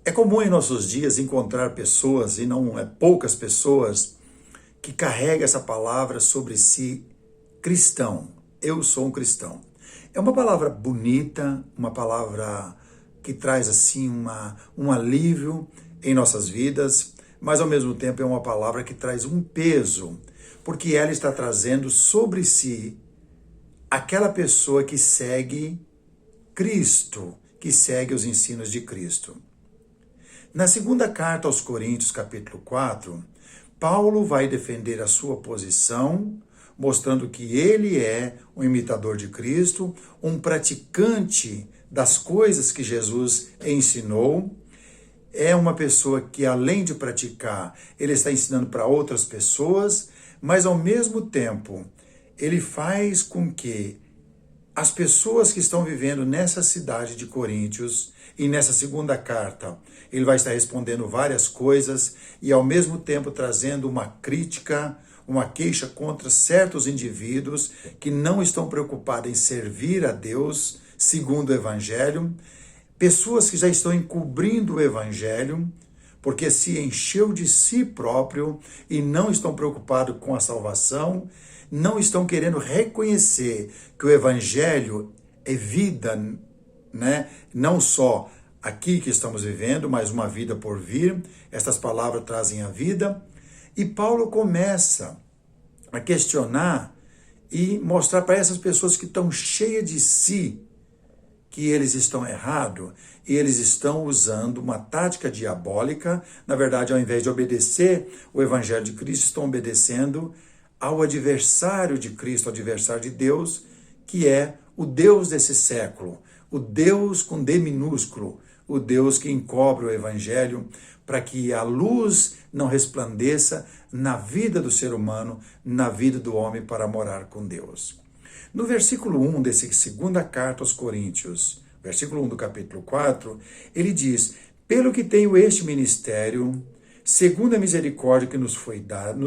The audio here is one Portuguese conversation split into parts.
É comum em nossos dias encontrar pessoas, e não é poucas pessoas, que carregam essa palavra sobre si, cristão. Eu sou um cristão. É uma palavra bonita, uma palavra que traz assim um alívio em nossas vidas, mas ao mesmo tempo é uma palavra que traz um peso, porque ela está trazendo sobre si aquela pessoa que segue Cristo, que segue os ensinos de Cristo. Na segunda carta aos Coríntios, capítulo 4, Paulo vai defender a sua posição, mostrando que ele é um imitador de Cristo, um praticante das coisas que Jesus ensinou. É uma pessoa que, além de praticar, ele está ensinando para outras pessoas, mas ao mesmo tempo, ele faz com que as pessoas que estão vivendo nessa cidade de Coríntios, e nessa segunda carta, ele vai estar respondendo várias coisas e ao mesmo tempo trazendo uma crítica, uma queixa contra certos indivíduos que não estão preocupados em servir a Deus segundo o Evangelho, pessoas que já estão encobrindo o Evangelho, porque se encheu de si próprio e não estão preocupados com a salvação, não estão querendo reconhecer que o Evangelho é vida, né? Não só aqui que estamos vivendo, mas uma vida por vir. Estas palavras trazem a vida. E Paulo começa a questionar e mostrar para essas pessoas que estão cheias de si que eles estão errados e eles estão usando uma tática diabólica. Na verdade, ao invés de obedecer o Evangelho de Cristo, estão obedecendo ao adversário de Cristo, ao adversário de Deus, que é o Deus desse século, o Deus com D minúsculo, o Deus que encobre o Evangelho para que a luz não resplandeça na vida do ser humano, na vida do homem para morar com Deus. No versículo 1 dessa segunda carta aos Coríntios, versículo 1 do capítulo 4, ele diz: pelo que tenho este ministério, segundo a misericórdia que nos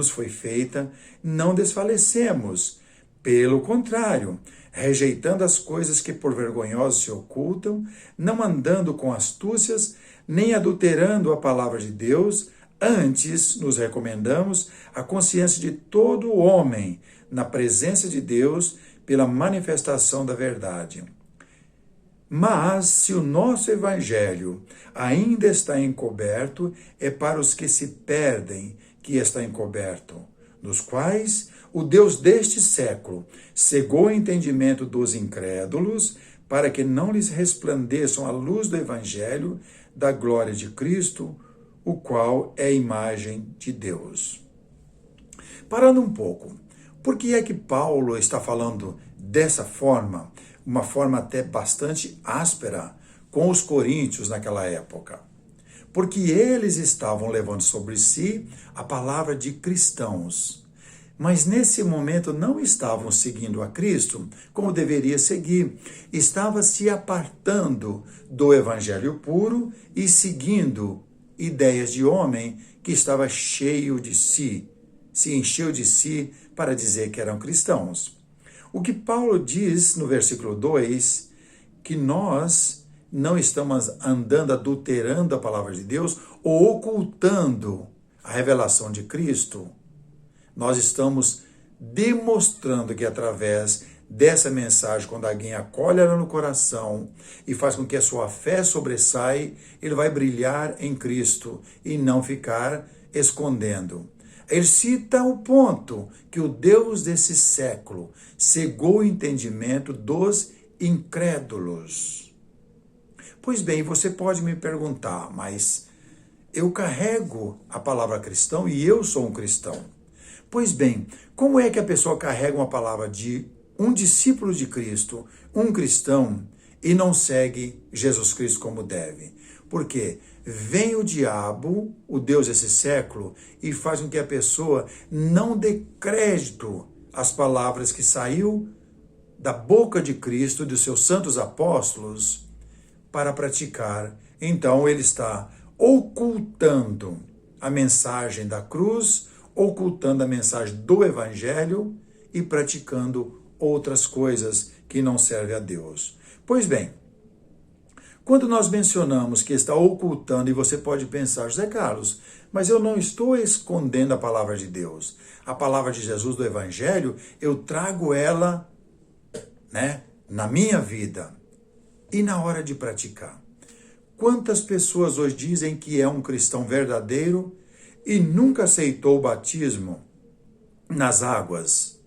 foi feita, não desfalecemos. Pelo contrário, rejeitando as coisas que por vergonhosas se ocultam, não andando com astúcias, nem adulterando a palavra de Deus, antes nos recomendamos a consciência de todo homem na presença de Deus pela manifestação da verdade. Mas, se o nosso Evangelho ainda está encoberto, é para os que se perdem que está encoberto, nos quais o Deus deste século cegou o entendimento dos incrédulos, para que não lhes resplandeçam a luz do Evangelho da glória de Cristo, o qual é a imagem de Deus. Parando um pouco, por que é que Paulo está falando dessa forma, uma forma até bastante áspera, com os coríntios naquela época? Porque eles estavam levando sobre si a palavra de cristãos, mas nesse momento não estavam seguindo a Cristo como deveria seguir. Estava se apartando do evangelho puro e seguindo ideias de homem que estava cheio de si, se encheu de si para dizer que eram cristãos. O que Paulo diz no versículo 2, que nós não estamos andando adulterando a palavra de Deus ou ocultando a revelação de Cristo. Nós estamos demonstrando que através dessa mensagem, quando alguém acolhe ela no coração e faz com que a sua fé sobressaia, ele vai brilhar em Cristo e não ficar escondendo. Ele cita o ponto que o Deus desse século cegou o entendimento dos incrédulos. Pois bem, você pode me perguntar, mas eu carrego a palavra cristão e eu sou um cristão. Pois bem, como é que a pessoa carrega uma palavra de um discípulo de Cristo, um cristão, e não segue Jesus Cristo como deve? Porque vem o diabo, o Deus desse século, e faz com que a pessoa não dê crédito às palavras que saiu da boca de Cristo, dos seus santos apóstolos, para praticar. Então ele está ocultando a mensagem da cruz, ocultando a mensagem do Evangelho e praticando outras coisas que não servem a Deus. Pois bem, Quando nós mencionamos que está ocultando, e você pode pensar, José Carlos, mas eu não estou escondendo a palavra de Deus. A palavra de Jesus do Evangelho, eu trago ela, na minha vida e na hora de praticar. Quantas pessoas hoje dizem que é um cristão verdadeiro e nunca aceitou o batismo nas águas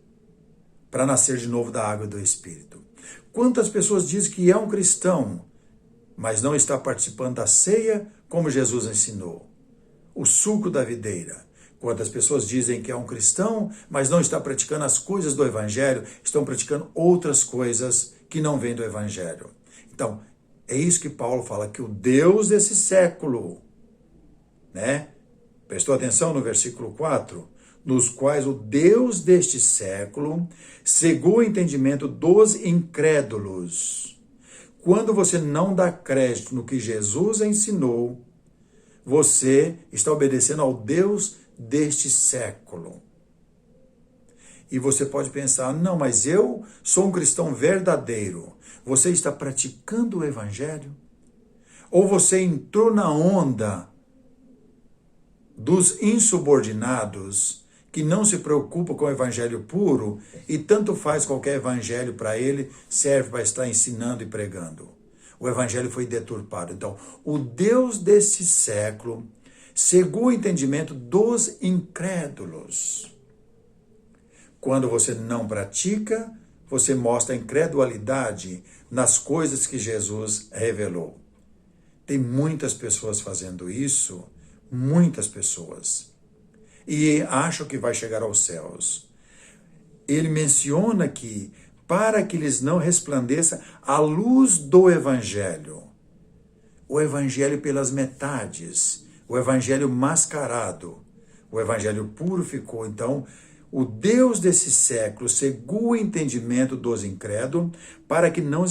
para nascer de novo da água e do Espírito? Quantas pessoas dizem que é um cristão, mas não está participando da ceia como Jesus ensinou? O suco da videira. Quantas pessoas dizem que é um cristão, mas não está praticando as coisas do Evangelho, estão praticando outras coisas que não vêm do Evangelho. Então, é isso que Paulo fala, que o Deus desse século, prestou atenção no versículo 4? Nos quais o Deus deste século cegou o entendimento dos incrédulos. Quando você não dá crédito no que Jesus ensinou, você está obedecendo ao Deus deste século. E você pode pensar, não, mas eu sou um cristão verdadeiro. Você está praticando o Evangelho? Ou você entrou na onda dos insubordinados que não se preocupam com o Evangelho puro e tanto faz qualquer Evangelho para ele, serve para estar ensinando e pregando? O Evangelho foi deturpado. Então, o Deus deste século cegou o entendimento dos incrédulos. Quando você não pratica, você mostra incredulidade nas coisas que Jesus revelou. Tem muitas pessoas fazendo isso, muitas pessoas, e acham que vai chegar aos céus. Ele menciona que para que lhes não resplandeça a luz do Evangelho, o Evangelho pelas metades, o Evangelho mascarado, o Evangelho puro ficou. Então, o Deus desse século cegou o entendimento dos incrédulos para que não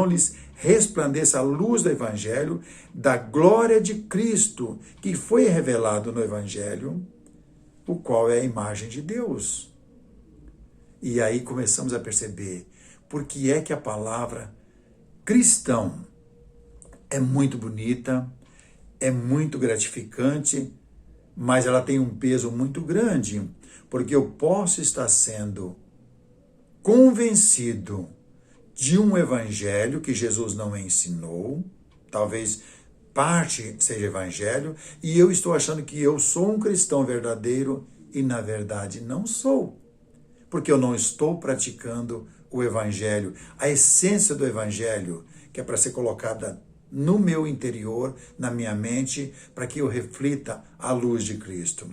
lhes resplandeça a luz do Evangelho, da glória de Cristo, que foi revelado no Evangelho, o qual é a imagem de Deus. E aí começamos a perceber por que é que a palavra cristão é muito bonita, é muito gratificante, mas ela tem um peso muito grande, porque eu posso estar sendo convencido de um evangelho que Jesus não ensinou, talvez parte seja evangelho, e eu estou achando que eu sou um cristão verdadeiro e na verdade não sou, porque eu não estou praticando o evangelho, a essência do evangelho, que é para ser colocada no meu interior, na minha mente, para que eu reflita a luz de Cristo.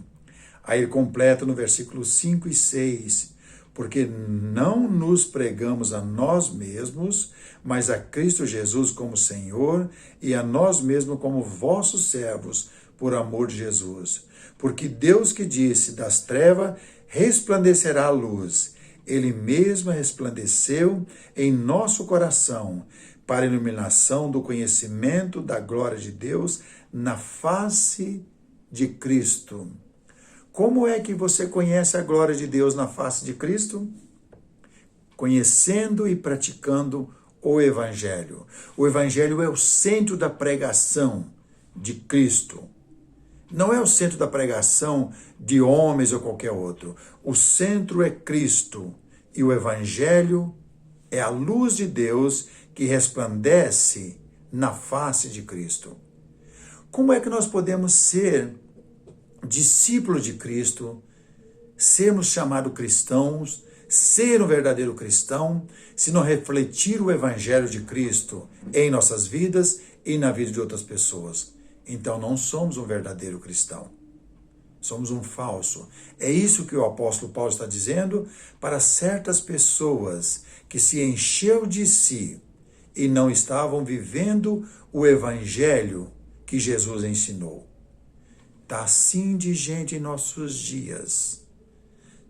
Aí ele completa no versículo 5 e 6, porque não nos pregamos a nós mesmos, mas a Cristo Jesus como Senhor e a nós mesmos como vossos servos, por amor de Jesus. Porque Deus que disse, das trevas resplandecerá a luz, Ele mesmo resplandeceu em nosso coração, para a iluminação do conhecimento da glória de Deus na face de Cristo. Como é que você conhece a glória de Deus na face de Cristo? Conhecendo e praticando o Evangelho. O Evangelho é o centro da pregação de Cristo. Não é o centro da pregação de homens ou qualquer outro. O centro é Cristo e o Evangelho é a luz de Deus que resplandece na face de Cristo. Como é que nós podemos ser discípulos de Cristo, sermos chamados cristãos, ser um verdadeiro cristão, se não refletir o Evangelho de Cristo em nossas vidas e na vida de outras pessoas? Então não somos um verdadeiro cristão. Somos um falso. É isso que o apóstolo Paulo está dizendo para certas pessoas que se encheu de si e não estavam vivendo o Evangelho que Jesus ensinou. Está assim de gente em nossos dias,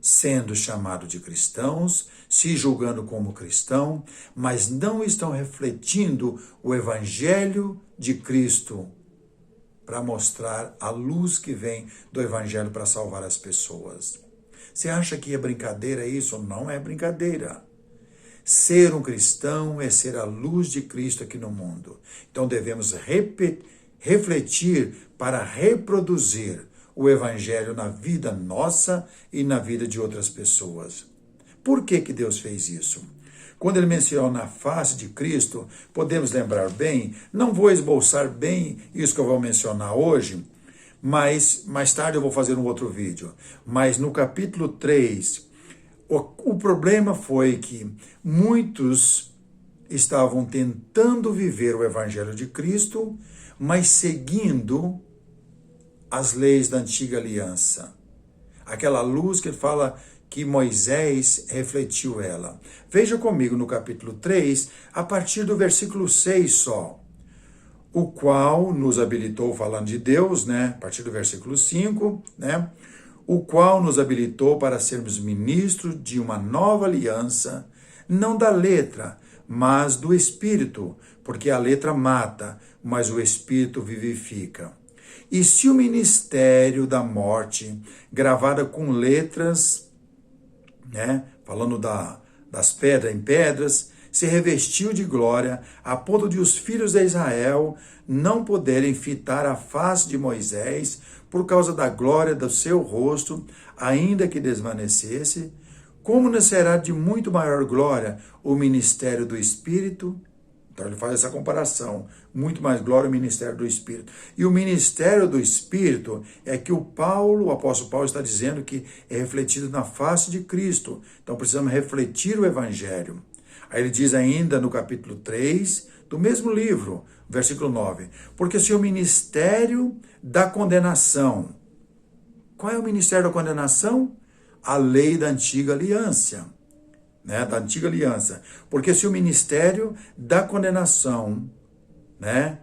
sendo chamado de cristãos, se julgando como cristão, mas não estão refletindo o Evangelho de Cristo para mostrar a luz que vem do Evangelho para salvar as pessoas. Você acha que é brincadeira isso? Não é brincadeira. Ser um cristão é ser a luz de Cristo aqui no mundo. Então devemos refletir para reproduzir o Evangelho na vida nossa e na vida de outras pessoas. Por que Deus fez isso? Quando ele menciona a face de Cristo, podemos lembrar bem, não vou esboçar bem isso que eu vou mencionar hoje, mas mais tarde eu vou fazer um outro vídeo. Mas no capítulo 3, o problema foi que muitos estavam tentando viver o Evangelho de Cristo, mas seguindo as leis da antiga aliança. Aquela luz que ele fala que Moisés refletiu ela. Veja comigo no capítulo 3, a partir do versículo 6 só. O qual nos habilitou, falando de Deus, né? A partir do versículo 5, né? O qual nos habilitou para sermos ministros de uma nova aliança, não da letra, mas do Espírito, porque a letra mata, mas o Espírito vivifica. E se o ministério da morte, gravada com letras, né, falando das pedras em pedras, se revestiu de glória, a ponto de os filhos de Israel não poderem fitar a face de Moisés por causa da glória do seu rosto, ainda que desvanecesse, como não será de muito maior glória o ministério do Espírito? Então ele faz essa comparação, muito mais glória o ministério do Espírito. E o ministério do Espírito é que o apóstolo Paulo está dizendo que é refletido na face de Cristo. Então precisamos refletir o Evangelho. Aí ele diz ainda no capítulo 3, do mesmo livro, versículo 9, porque se o ministério da condenação, qual é o ministério da condenação? A lei da antiga aliança. Né, da antiga aliança, porque se o ministério da condenação, né,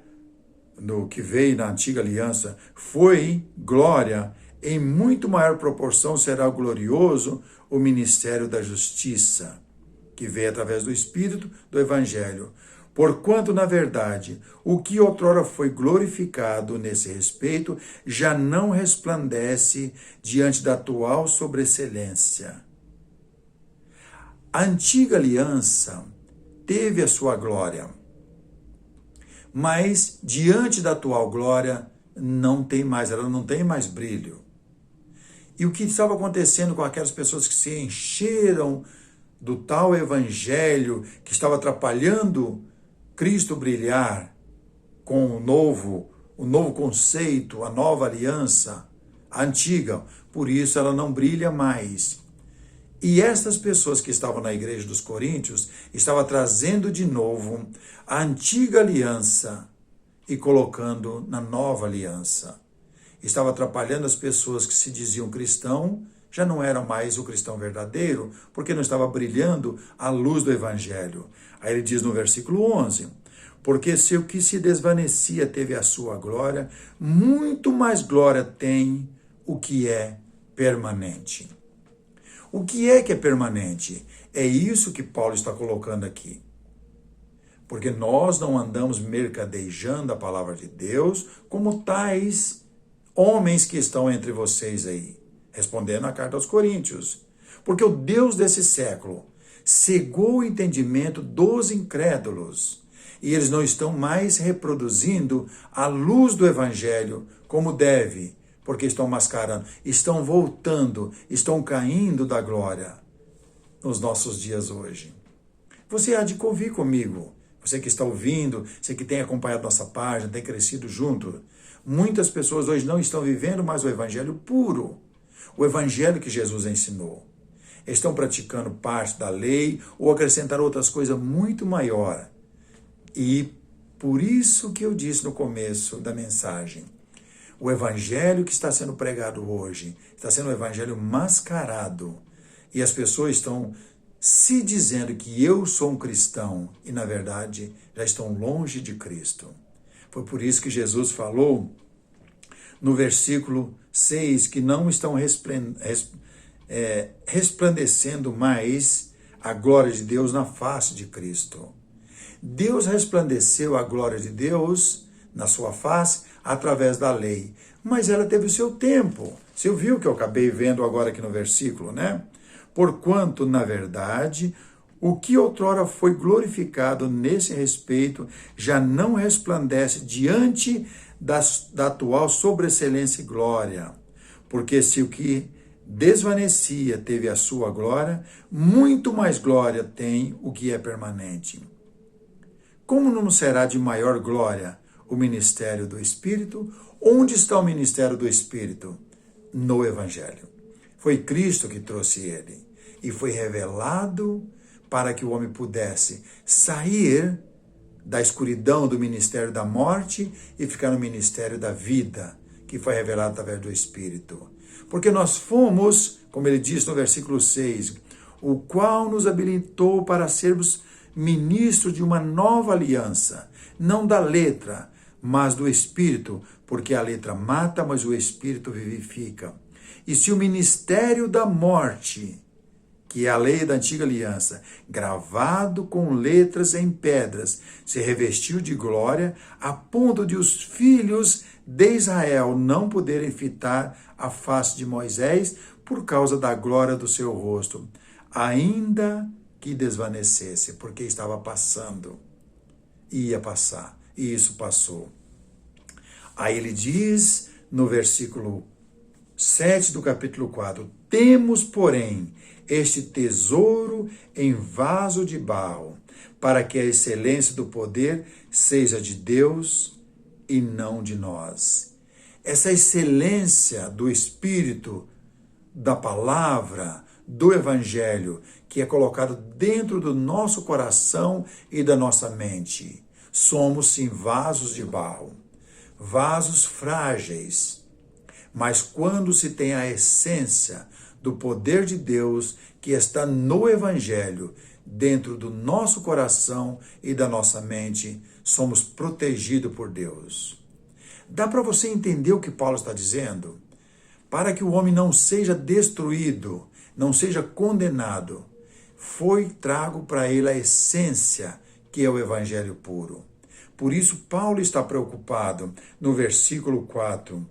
no que veio na antiga aliança, foi glória, em muito maior proporção será glorioso o ministério da justiça, que veio através do Espírito do Evangelho. Porquanto, na verdade, o que outrora foi glorificado nesse respeito já não resplandece diante da atual sobreexcelência. A antiga aliança teve a sua glória, mas diante da atual glória não tem mais, ela não tem mais brilho. E o que estava acontecendo com aquelas pessoas que se encheram do tal evangelho que estava atrapalhando Cristo brilhar com o novo conceito, a nova aliança, a antiga, por isso ela não brilha mais. E essas pessoas que estavam na igreja dos Coríntios estavam trazendo de novo a antiga aliança e colocando na nova aliança. Estava atrapalhando as pessoas que se diziam cristão, já não era mais o cristão verdadeiro, porque não estava brilhando a luz do Evangelho. Aí ele diz no versículo 11, porque se o que se desvanecia teve a sua glória, muito mais glória tem o que é permanente. O que é permanente? É isso que Paulo está colocando aqui. Porque nós não andamos mercadejando a palavra de Deus como tais homens que estão entre vocês aí, respondendo a carta aos Coríntios. Porque o Deus desse século cegou o entendimento dos incrédulos e eles não estão mais reproduzindo a luz do Evangelho como deve, porque estão mascarando, estão voltando, estão caindo da glória nos nossos dias hoje. Você há de convir comigo, você que está ouvindo, você que tem acompanhado nossa página, tem crescido junto. Muitas pessoas hoje não estão vivendo mais o Evangelho puro, o Evangelho que Jesus ensinou. Estão praticando parte da lei ou acrescentar outras coisas muito maior. E por isso que eu disse no começo da mensagem, o evangelho que está sendo pregado hoje está sendo um evangelho mascarado. E as pessoas estão se dizendo que eu sou um cristão e, na verdade, já estão longe de Cristo. Foi por isso que Jesus falou no versículo 6 que não estão resplandecendo mais a glória de Deus na face de Cristo. Deus resplandeceu a glória de Deus na sua face através da lei, mas ela teve o seu tempo. Você viu o que eu acabei vendo agora aqui no versículo, né? Porquanto, na verdade, O que outrora foi glorificado nesse respeito já não resplandece diante da atual sobreexcelência e glória. Porque se o que desvanecia teve a sua glória, muito mais glória tem o que é permanente. Como não será de maior glória o ministério do Espírito? Onde está o ministério do Espírito? No Evangelho. Foi Cristo que trouxe ele e foi revelado para que o homem pudesse sair da escuridão do ministério da morte e ficar no ministério da vida, que foi revelado através do Espírito. Porque nós fomos, como ele diz no versículo 6, o qual nos habilitou para sermos ministros de uma nova aliança, não da letra, mas do Espírito, porque a letra mata, mas o Espírito vivifica. E se o ministério da morte, que é a lei da antiga aliança, gravado com letras em pedras, se revestiu de glória, a ponto de os filhos de Israel não poderem fitar a face de Moisés por causa da glória do seu rosto, ainda que desvanecesse, porque estava passando, ia passar, e isso passou. Aí ele diz no versículo 7 do capítulo 4, temos, porém, este tesouro em vaso de barro, para que a excelência do poder seja de Deus e não de nós. Essa excelência do Espírito, da palavra, do Evangelho, que é colocado dentro do nosso coração e da nossa mente. Somos, sim, vasos de barro, vasos frágeis, mas quando se tem a essência do poder de Deus que está no Evangelho, dentro do nosso coração e da nossa mente, somos protegidos por Deus. Dá para você entender o que Paulo está dizendo? Para que o homem não seja destruído, não seja condenado, foi trago para ele a essência que é o Evangelho puro. Por isso, Paulo está preocupado no versículo 4,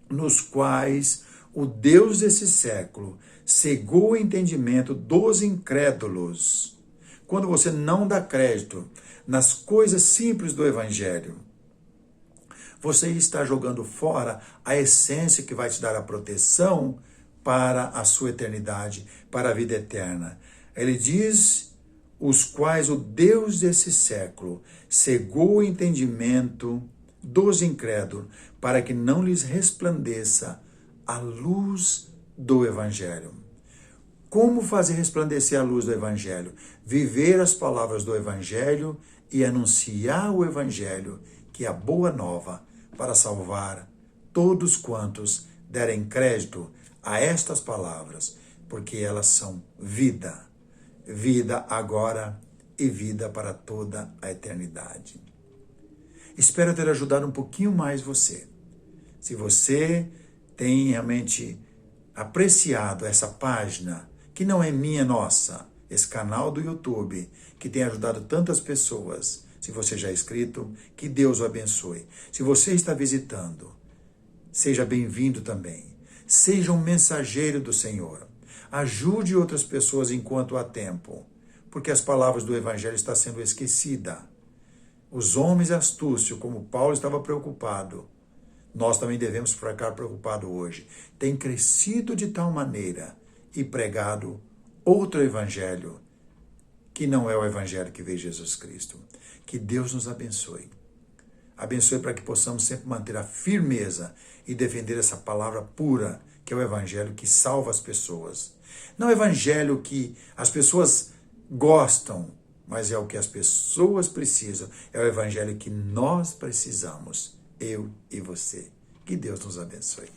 nos quais o Deus desse século cegou o entendimento dos incrédulos. Quando você não dá crédito nas coisas simples do Evangelho, você está jogando fora a essência que vai te dar a proteção para a sua eternidade, para a vida eterna. Ele diz, os quais o Deus desse século cegou o entendimento dos incrédulos, para que não lhes resplandeça a luz do Evangelho. Como fazer resplandecer a luz do Evangelho? Viver as palavras do Evangelho e anunciar o Evangelho, que é a boa nova, para salvar todos quantos derem crédito a estas palavras, porque elas são vida. Vida agora e vida para toda a eternidade. Espero ter ajudado um pouquinho mais você. Se você tem realmente apreciado essa página, que não é minha, nossa, esse canal do YouTube, que tem ajudado tantas pessoas, se você já é inscrito, que Deus o abençoe. Se você está visitando, seja bem-vindo também. Seja um mensageiro do Senhor. Ajude outras pessoas enquanto há tempo, porque as palavras do Evangelho estão sendo esquecidas. Os homens astúcios, como Paulo estava preocupado, nós também devemos ficar preocupados hoje. Tem crescido de tal maneira e pregado outro Evangelho, que não é o Evangelho que veio Jesus Cristo. Que Deus nos abençoe. Abençoe para que possamos sempre manter a firmeza e defender essa palavra pura, que é o Evangelho que salva as pessoas. Não é o Evangelho que as pessoas gostam, mas é o que as pessoas precisam. É o Evangelho que nós precisamos, eu e você. Que Deus nos abençoe.